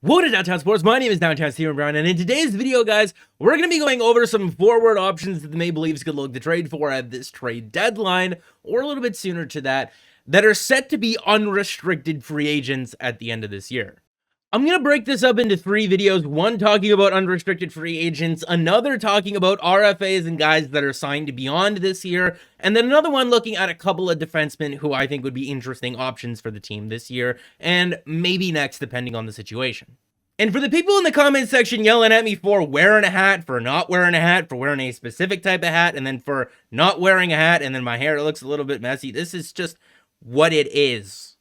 What is Downtown Sports? My name is Downtown Steven Brown, and in today's video, guys, we're going to be going over some forward options that the Maple Leafs could look to trade for at this trade deadline, or a little bit sooner to that are set to be unrestricted free agents at the end of this year. I'm going to break this up into 3 videos, one talking about unrestricted free agents, another talking about RFAs and guys that are signed beyond this year, and then another one looking at a couple of defensemen who I think would be interesting options for the team this year, and maybe next, depending on the situation. And for the people in the comment section yelling at me for wearing a hat, for not wearing a hat, for wearing a specific type of hat, and then for not wearing a hat, and then my hair looks a little bit messy, this is just what it is.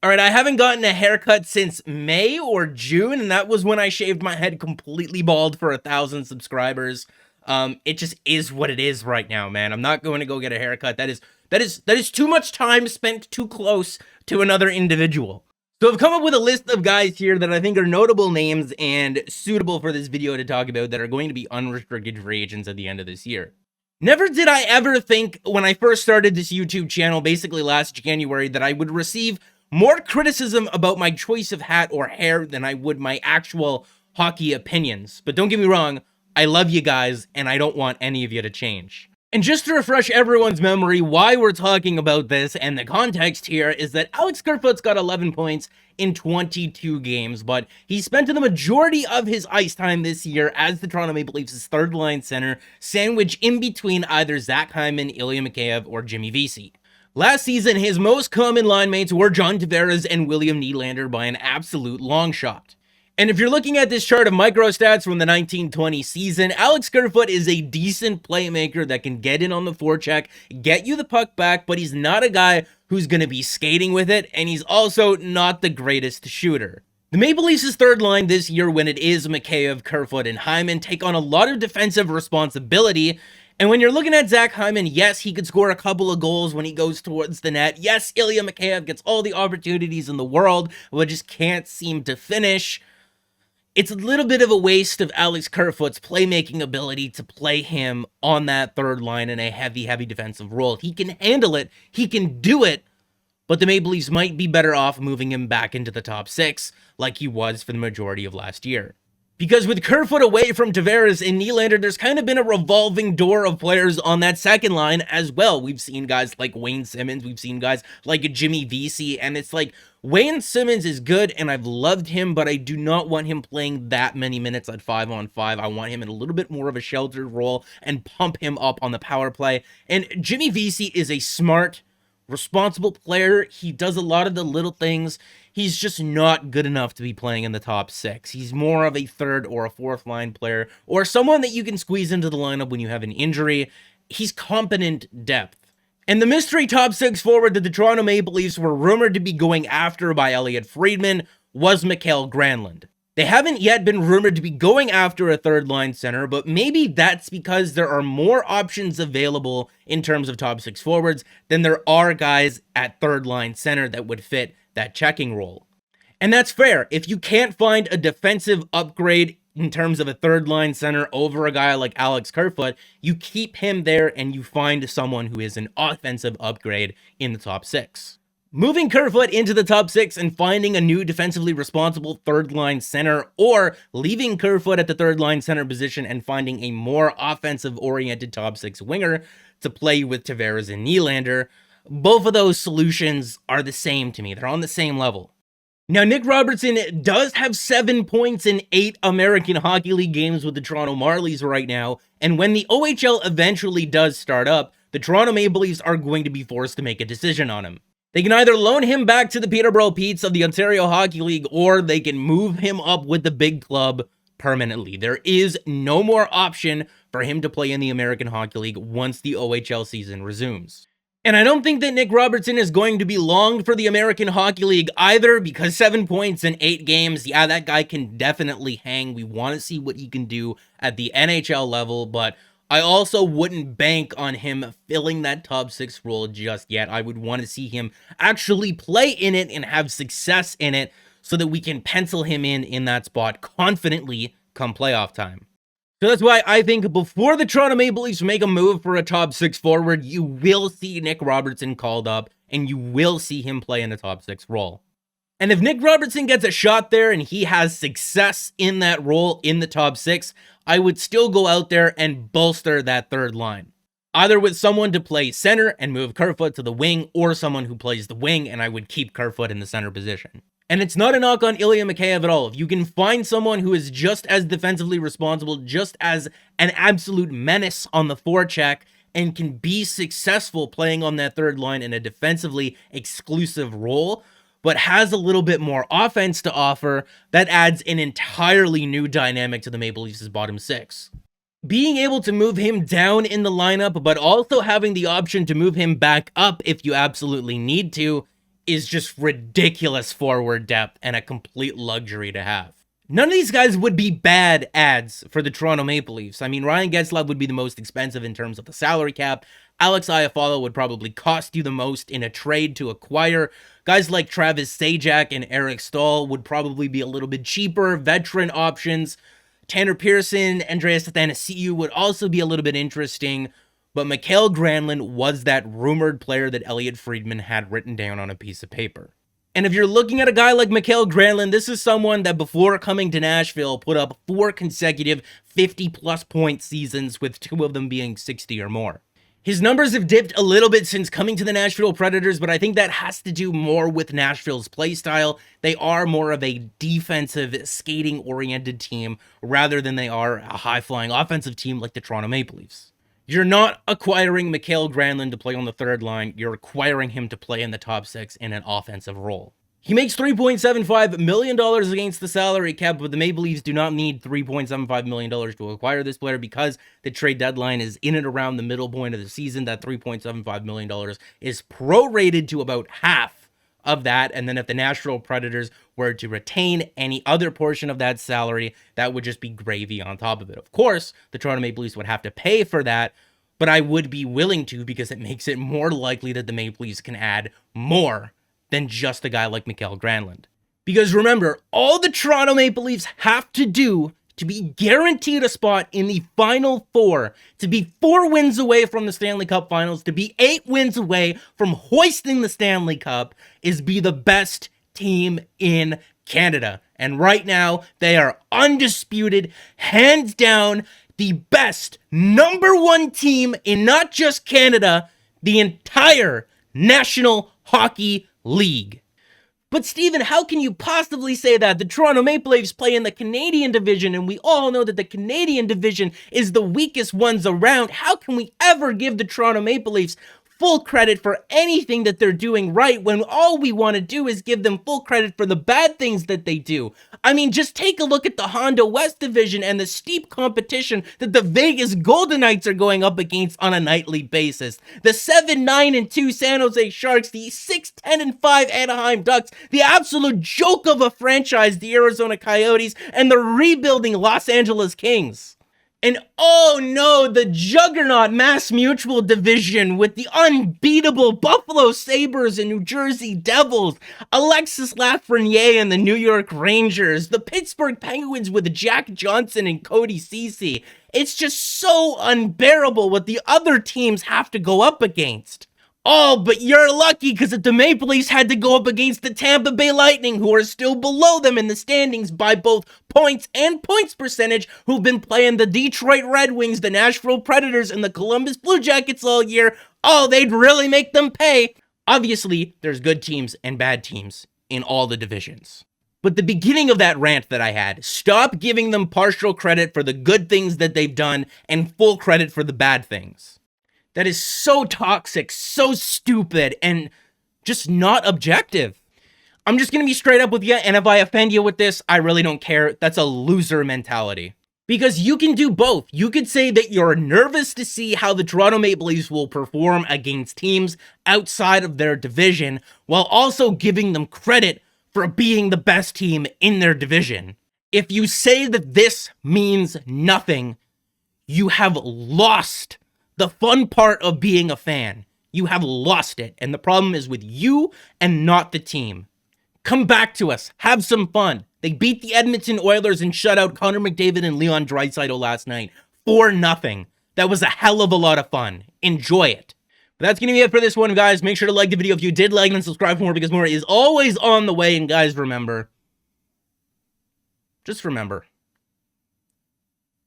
Alright, I haven't gotten a haircut since May or June, and that was when I shaved my head completely bald for 1,000 subscribers. It just is what it is right now, man. I'm not going to go get a haircut. That is too much time spent too close to another individual. So I've come up with a list of guys here that I think are notable names and suitable for this video to talk about that are going to be unrestricted free agents at the end of this year. Never did I ever think when I first started this YouTube channel, basically last January, that I would receive more criticism about my choice of hat or hair than I would my actual hockey opinions. But don't get me wrong, I love you guys, and I don't want any of you to change. And just to refresh everyone's memory, why we're talking about this and the context here is that Alex Kerfoot's got 11 points in 22 games, but he spent the majority of his ice time this year as the Toronto Maple Leafs' third-line center, sandwiched in between either Zach Hyman, Ilya Mikheyev, or Jimmy Vesey. Last season, his most common line mates were John Tavares and William Nylander by an absolute long shot. And if you're looking at this chart of micro stats from the 1920 season, Alex Kerfoot is a decent playmaker that can get in on the forecheck, get you the puck back, but he's not a guy who's going to be skating with it, and he's also not the greatest shooter. The Maple Leafs' third line this year, when it is Mikheyev, Kerfoot, and Hyman, take on a lot of defensive responsibility. And when you're looking at Zach Hyman, yes, he could score a couple of goals when he goes towards the net. Yes, Ilya Mikheyev gets all the opportunities in the world, but just can't seem to finish. It's a little bit of a waste of Alex Kerfoot's playmaking ability to play him on that third line in a heavy defensive role. He can handle it, he can do it, but the Maple Leafs might be better off moving him back into the top 6 like he was for the majority of last year. Because with Kerfoot away from Tavares and Nylander, there's kind of been a revolving door of players on that second line as well. We've seen guys like Wayne Simmonds, we've seen guys like Jimmy Vesey, and it's like, Wayne Simmonds is good, and I've loved him, but I do not want him playing that many minutes at 5-on-5. I want him in a little bit more of a sheltered role and pump him up on the power play. And Jimmy Vesey is a smart, responsible player. He does a lot of the little things. He's just not good enough to be playing in the top 6. He's more of a third or a fourth line player, or someone that you can squeeze into the lineup when you have an injury. He's competent depth. And the mystery top 6 forward that the Toronto Maple Leafs were rumored to be going after by Elliotte Friedman was Mikhail Granland. They haven't yet been rumored to be going after a third line center, but maybe that's because there are more options available in terms of top 6 forwards than there are guys at third line center that would fit that checking role. And that's fair. If you can't find a defensive upgrade in terms of a third line center over a guy like Alex Kerfoot, you keep him there and you find someone who is an offensive upgrade in the top 6. Moving Kerfoot into the top 6 and finding a new defensively responsible third line center, or leaving Kerfoot at the third line center position and finding a more offensive oriented top 6 winger to play with Tavares and Nylander, both of those solutions are the same to me. They're on the same level. Now, Nick Robertson does have 7 points in 8 American Hockey League games with the Toronto Marlies right now, and when the OHL eventually does start up, the Toronto Maple Leafs are going to be forced to make a decision on him. They can either loan him back to the Peterborough Petes of the Ontario Hockey League, or they can move him up with the big club permanently. There is no more option for him to play in the American Hockey League once the OHL season resumes. And I don't think that Nick Robertson is going to be longed for the American Hockey League either, because 7 points in 8 games, yeah, that guy can definitely hang. We want to see what he can do at the NHL level, but I also wouldn't bank on him filling that top 6 role just yet. I would want to see him actually play in it and have success in it so that we can pencil him in that spot confidently come playoff time. So that's why I think before the Toronto Maple Leafs make a move for a top 6 forward, you will see Nick Robertson called up, and you will see him play in a top 6 role. And if Nick Robertson gets a shot there and he has success in that role in the top 6, I would still go out there and bolster that third line. Either with someone to play center and move Kerfoot to the wing, or someone who plays the wing, and I would keep Kerfoot in the center position. And it's not a knock on Ilya Mikheyev at all. If you can find someone who is just as defensively responsible, just as an absolute menace on the forecheck, and can be successful playing on that third line in a defensively exclusive role, but has a little bit more offense to offer, that adds an entirely new dynamic to the Maple Leafs' bottom 6. Being able to move him down in the lineup, but also having the option to move him back up if you absolutely need to, is just ridiculous forward depth and a complete luxury to have. None of these guys would be bad ads for the Toronto Maple Leafs. I mean, Ryan Getzlaf would be the most expensive in terms of the salary cap. Alex Iafallo would probably cost you the most in a trade to acquire. Guys like Travis Zajac and Eric Staal would probably be a little bit cheaper, veteran options. Tanner Pearson, Andreas Athanasiou would also be a little bit interesting, but Mikhail Granland was that rumored player that Elliot Friedman had written down on a piece of paper. And if you're looking at a guy like Mikhail Granland, this is someone that before coming to Nashville put up 4 consecutive 50-plus point seasons, with 2 of them being 60 or more. His numbers have dipped a little bit since coming to the Nashville Predators, but I think that has to do more with Nashville's play style. They are more of a defensive, skating-oriented team rather than they are a high-flying offensive team like the Toronto Maple Leafs. You're not acquiring Mikhail Granlund to play on the third line. You're acquiring him to play in the top 6 in an offensive role. He makes $3.75 million against the salary cap, but the Maple Leafs do not need $3.75 million to acquire this player because the trade deadline is in and around the middle point of the season. That $3.75 million is prorated to about half of that, and then if the Nashville Predators were to retain any other portion of that salary, that would just be gravy on top of it. Of course, the Toronto Maple Leafs would have to pay for that, but I would be willing to because it makes it more likely that the Maple Leafs can add more than just a guy like Mikhail Granland. Because remember, all the Toronto Maple Leafs have to do to be guaranteed a spot in the Final Four, to be 4 wins away from the Stanley Cup Finals, to be 8 wins away from hoisting the Stanley Cup, is be the best team in Canada. And right now, they are undisputed, hands down, the best #1 team in not just Canada, the entire National Hockey League. But Steven, how can you possibly say that? The Toronto Maple Leafs play in the Canadian division, and we all know that the Canadian division is the weakest ones around. How can we ever give the Toronto Maple Leafs full credit for anything that they're doing right when all we want to do is give them full credit for the bad things that they do? I mean, just take a look at the Honda West division and the steep competition that the Vegas Golden Knights are going up against on a nightly basis. The 7-9-2 San Jose Sharks, the 6-10-5 Anaheim Ducks, the absolute joke of a franchise, the Arizona Coyotes, and the rebuilding Los Angeles Kings. And oh no, the juggernaut Mass Mutual division with the unbeatable Buffalo Sabres and New Jersey Devils, Alexis Lafreniere and the New York Rangers, the Pittsburgh Penguins with Jack Johnson and Cody Ceci. It's just so unbearable what the other teams have to go up against. Oh, but you're lucky because the Maple Leafs had to go up against the Tampa Bay Lightning, who are still below them in the standings by both points and points percentage, who've been playing the Detroit Red Wings, the Nashville Predators, and the Columbus Blue Jackets all year. Oh, they'd really make them pay. Obviously, there's good teams and bad teams in all the divisions. But the beginning of that rant that I had, stop giving them partial credit for the good things that they've done and full credit for the bad things. That is so toxic, so stupid, and just not objective. I'm just going to be straight up with you, and if I offend you with this, I really don't care. That's a loser mentality. Because you can do both. You could say that you're nervous to see how the Toronto Maple Leafs will perform against teams outside of their division, while also giving them credit for being the best team in their division. If you say that this means nothing, you have lost the fun part of being a fan. You have lost it, and the problem is with you and not the team. Come back to us. Have some fun. They beat the Edmonton Oilers and shut out Connor McDavid and Leon Draisaitl last night 4-0. That was a hell of a lot of fun. Enjoy it. But that's going to be it for this one, guys. Make sure to like the video if you did like, and subscribe for more, because more is always on the way. And guys, remember, just remember,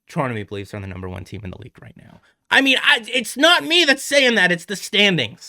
Toronto Maple Leafs are the #1 team in the league right now. I mean, it's not me that's saying that. It's the standings.